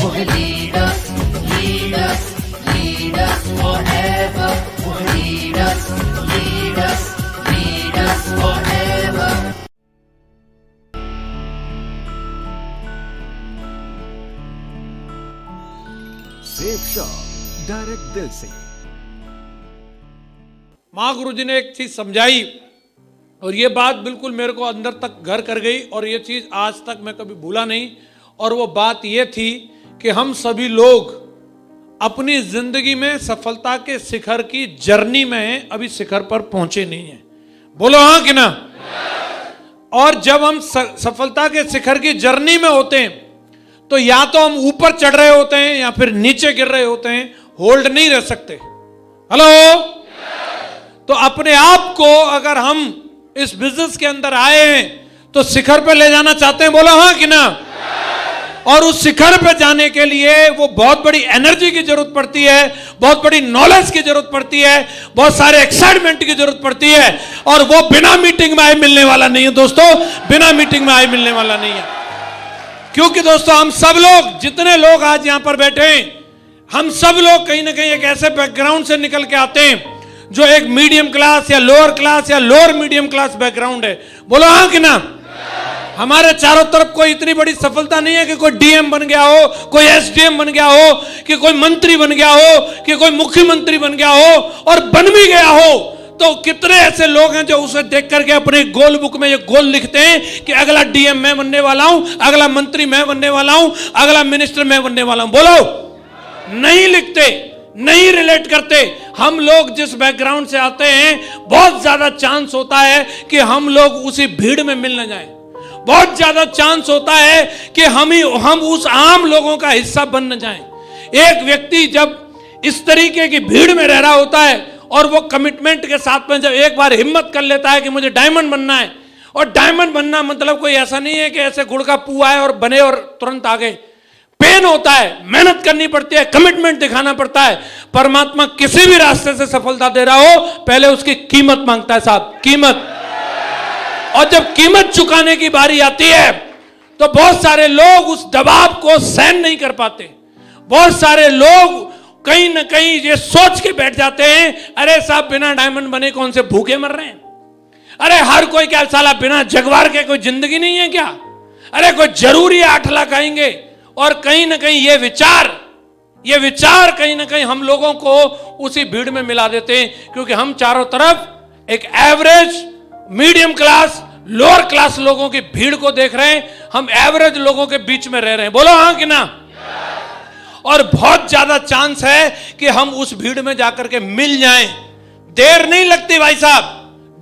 lead us, lead us, lead us forever. Lead us, lead us, lead us forever. Safe shop direct दिल से। महागुरु जी ने एक चीज समझाई और ये बात बिल्कुल मेरे को अंदर तक घर कर गई और ये चीज आज तक मैं कभी भूला नहीं। और वो बात ये थी कि हम सभी लोग अपनी जिंदगी में सफलता के शिखर की जर्नी में हैं, अभी शिखर पर पहुंचे नहीं हैं। बोलो हाँ कि ना। और जब हम सफलता के शिखर की जर्नी में होते हैं तो या तो हम ऊपर चढ़ रहे होते हैं या फिर नीचे गिर रहे होते हैं, होल्ड नहीं रह सकते। हेलो। तो अपने आप को अगर हम इस बिजनेस के अंदर आए हैं तो शिखर पे ले जाना चाहते हैं। बोलो हाँ कि ना। और उस शिखर पे जाने के लिए वो बहुत बड़ी एनर्जी की जरूरत पड़ती है, बहुत बड़ी नॉलेज की जरूरत पड़ती है, बहुत सारे एक्साइटमेंट की जरूरत पड़ती है। और वो बिना मीटिंग में आए मिलने वाला नहीं है दोस्तों, बिना मीटिंग में आए मिलने वाला नहीं है। क्योंकि दोस्तों हम सब लोग, जितने लोग आज यहां पर बैठे हैं, हम सब लोग कहीं ना कहीं एक ऐसे बैकग्राउंड से निकल के आते हैं जो एक मीडियम क्लास या लोअर मीडियम क्लास बैकग्राउंड है। बोलो हाँ कि ना। हमारे चारों तरफ कोई इतनी बड़ी सफलता नहीं है कि कोई डीएम बन गया हो, कोई एसडीएम बन गया हो, कि कोई मंत्री बन गया हो, कि कोई मुख्यमंत्री बन गया हो। और बन भी गया हो तो कितने ऐसे लोग हैं जो उसे देख करके अपने गोल बुक में ये गोल लिखते हैं कि अगला डीएम मैं बनने वाला हूं, अगला मंत्री मैं बनने वाला हूं, अगला मिनिस्टर मैं बनने वाला हूं। बोलो नहीं लिखते, नहीं रिलेट करते। हम लोग जिस बैकग्राउंड से आते हैं बहुत ज्यादा चांस होता है कि हम लोग उसी भीड़ में मिल न जाएं। बहुत ज्यादा चांस होता है कि हम उस आम लोगों का हिस्सा बन न जाएं। एक व्यक्ति जब इस तरीके की भीड़ में रह रहा होता है और वो कमिटमेंट के साथ में जब एक बार हिम्मत कर लेता है कि मुझे डायमंड बनना है, और डायमंड बनना मतलब कोई ऐसा नहीं है कि ऐसे गुड़ का पुआ है और बने और तुरंत आ गए। पेन होता है, मेहनत करनी पड़ती है, कमिटमेंट दिखाना पड़ता है। परमात्मा किसी भी रास्ते से सफलता दे रहा हो पहले उसकी कीमत मांगता है साहब, कीमत। और जब कीमत चुकाने की बारी आती है तो बहुत सारे लोग उस दबाव को सहन नहीं कर पाते। बहुत सारे लोग कहीं ना कहीं ये सोच के बैठ जाते हैं, अरे साहब बिना डायमंड बने कौन से भूखे मर रहे हैं। अरे हर कोई क्या साला बिना जगवार के कोई जिंदगी नहीं है क्या। अरे कोई जरूरी 8 लाख आएंगे। और कहीं ना कहीं ये विचार कहीं ना कहीं हम लोगों को उसी भीड़ में मिला देते हैं, क्योंकि हम चारों तरफ एक average, medium class, lower class लोगों की भीड़ को देख रहे हैं। हम एवरेज लोगों के बीच में रह रहे हैं। बोलो हाँ कि ना। और बहुत ज्यादा चांस है कि हम उस भीड़ में जाकर के मिल जाएं। देर नहीं लगती भाई साहब।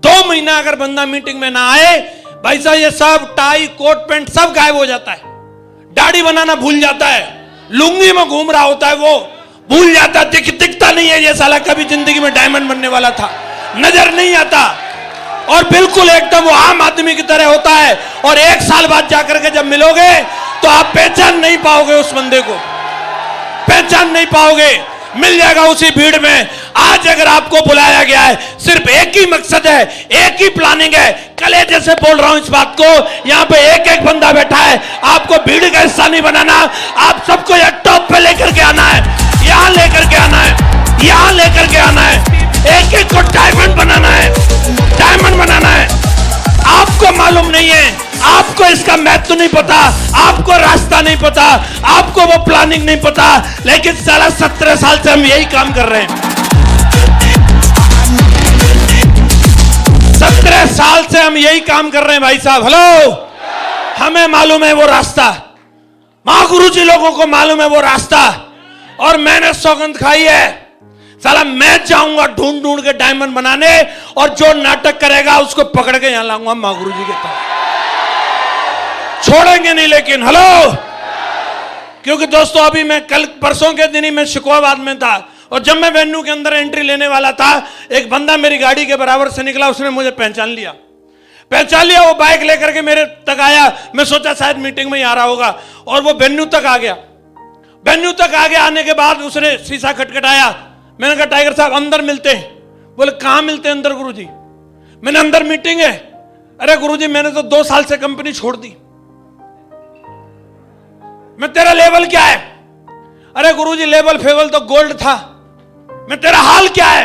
2 महीना अगर बंदा मीटिंग में ना आए, भाई साहब ये सब टाई कोट पैंट सब गायब हो जाता है। दाढ़ी बनाना भूल जाता है, लुंगी में घूम रहा होता है, वो भूल जाता, दिखता नहीं है ये साला कभी जिंदगी में डायमंड बनने वाला था, नजर नहीं आता। और बिल्कुल एकदम वो आम आदमी की तरह होता है। और 1 साल बाद जाकर के जब मिलोगे तो आप पहचान नहीं पाओगे, उस बंदे को पहचान नहीं पाओगे। मिल जाएगा उसी भीड़ में। आज अगर आपको बुलाया गया है सिर्फ एक ही मकसद है, एक ही प्लानिंग है। कलेजे से बोल रहा हूं इस बात को, यहां पे एक बंदा बैठा है। आपको भीड़ का हिस्सा नहीं बनाना, आप सबको यह टॉप पे लेकर के आना है, यहां लेकर के आना है, यहां लेकर के आना है। एक को डायमंड बनाना है, डायमंड बनाना है। आपको मालूम नहीं है, आपको इसका महत्व नहीं पता, आपको रास्ता नहीं पता, आपको वो प्लानिंग नहीं पता, लेकिन साला 17 साल से हम यही काम कर रहे हैं। 17 साल से हम यही काम कर रहे हैं भाई साहब। हेलो, हमें मालूम है वो रास्ता, महागुरु जी लोगों को मालूम है वो रास्ता। और मैंने सौगंध खाई है, साला मैं जाऊंगा ढूंढ ढूंढ के डायमंड बनाने, और जो नाटक करेगा उसको पकड़ के यहां लाऊंगा महागुरु जी के पास। छोड़ेंगे नहीं लेकिन। हेलो, क्योंकि दोस्तों अभी मैं कल परसों के दिन ही मैं शिकोहाबाद में था, और जब मैं वेन्यू के अंदर एंट्री लेने वाला था, एक बंदा मेरी गाड़ी के बराबर से निकला, उसने मुझे पहचान लिया। वो बाइक लेकर के मेरे तक आया। मैं सोचा शायद मीटिंग में ही आ रहा होगा, और वो वेन्यू तक आ गया। वेन्यू तक आगे आने के बाद उसने शीशा खटखटाया। मैंने कहा टाइगर साहब अंदर मिलते हैं। बोले कहां मिलते हैं अंदर गुरुजी? मैंने अंदर मीटिंग है। अरे गुरुजी मैंने तो 2 साल से कंपनी छोड़ दी। मैं तेरा लेवल क्या है? अरे गुरुजी लेवल फेवल तो गोल्ड था, मैं तेरा हाल क्या है?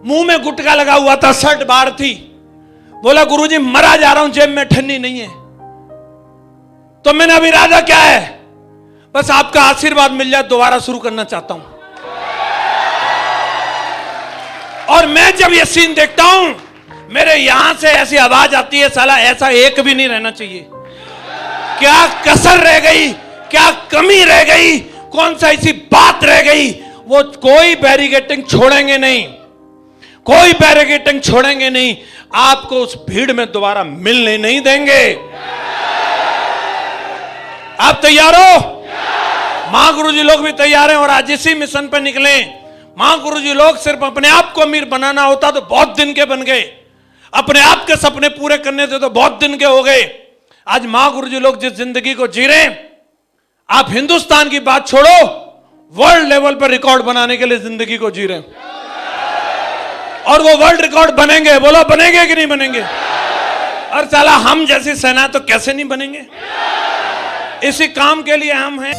मुंह में गुटका लगा हुआ था, शर्ट बाहर थी। बोला गुरुजी मरा जा रहा हूं, जेब में ठन्नी नहीं है। तो मैंने अभी इरादा क्या है? बस आपका आशीर्वाद मिल जाए, दोबारा शुरू करना चाहता हूं। और मैं जब ये सीन देखता हूं, मेरे यहां से ऐसी आवाज आती है, साला ऐसा एक भी नहीं रहना चाहिए। क्या कसर रह गई, क्या कमी रह गई, कौन सा ऐसी बात रह गई? वो कोई बैरिकेटिंग छोड़ेंगे नहीं, कोई बैरिकेटिंग छोड़ेंगे नहीं। आपको उस भीड़ में दोबारा मिलने नहीं देंगे। आप तैयार हो? महागुरुजी लोग भी तैयार हैं और आज इसी मिशन पर निकले। महागुरुजी लोग सिर्फ अपने आप को अमीर बनाना होता तो बहुत दिन के बन गए, अपने आप के सपने पूरे करने थे तो बहुत दिन के हो गए। आज महागुरुजी लोग जिस जिंदगी को जी रहे हैं, आप हिंदुस्तान की बात छोड़ो, वर्ल्ड लेवल पर रिकॉर्ड बनाने के लिए जिंदगी को जी रहे हैं। और वो वर्ल्ड रिकॉर्ड बनेंगे। बोलो बनेंगे कि नहीं बनेंगे? और साला हम जैसी सेना तो कैसे नहीं बनेंगे? इसी काम के लिए हम हैं।